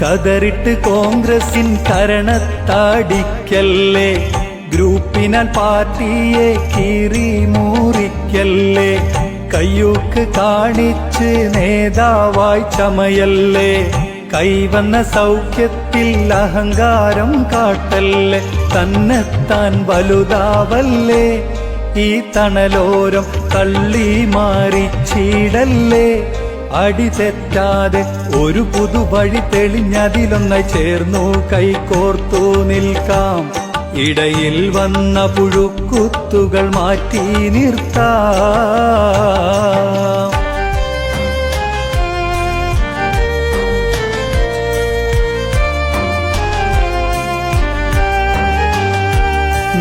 കതറിട്ട് കോൺഗ്രസിൻ കരണത്താടിക്കല്ലേ, ഗ്രൂപ്പിനാൽ പാർട്ടിയെ കീറി മൂറിക്കല്ലേ, കയ്യൂക്ക് കാണിച്ച് നേതാവായി ചമയല്ലേ, കൈവന്ന സൗഖ്യത്തിൽ അഹങ്കാരം കാട്ടല്ലേ, തന്നെത്താൻ വലുതാവല്ലേ, ഈ തണലോരം തള്ളി മാറിച്ചീടല്ലേ, അടി തെറ്റാതെ ഒരു പുതുവഴി തെളിഞ്ഞതിലൊന്നായി ചേർന്നു കൈകോർത്തു നിൽക്കാം, ഇടയിൽ വന്ന പുഴുക്കുത്തുകൾ മാറ്റി നിർത്താം.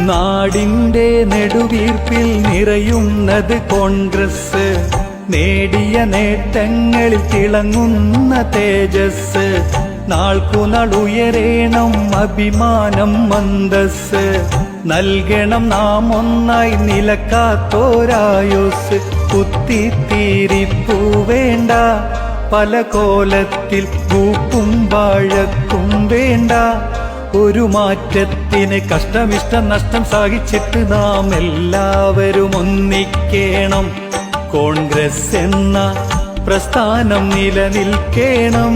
നാടിന്റെ നെടുവീർപ്പിൽ നിറയുന്നത് കോൺഗ്രസ്, നേടിയ നേട്ടങ്ങളിൽ തിളങ്ങുന്ന തേജസ്, നാൾക്കുനാൾ ഉയരേണം അഭിമാനം മന്ദസ്, നൽകണം നാം ഒന്നായി നിലക്കാത്തോരായുസ്, കുത്തിത്തീരിപ്പൂ വേണ്ട പല കോലത്തിൽ പൂപ്പും വാഴക്കും വേണ്ട, ഒരു മാറ്റത്തിന് കഷ്ടമിഷ്ടം നഷ്ടം സഹിച്ചിട്ട് നാം എല്ലാവരും ഒന്നിക്കേണം, കോൺഗ്രസ് എന്ന പ്രസ്ഥാനം നിലനിൽക്കണം.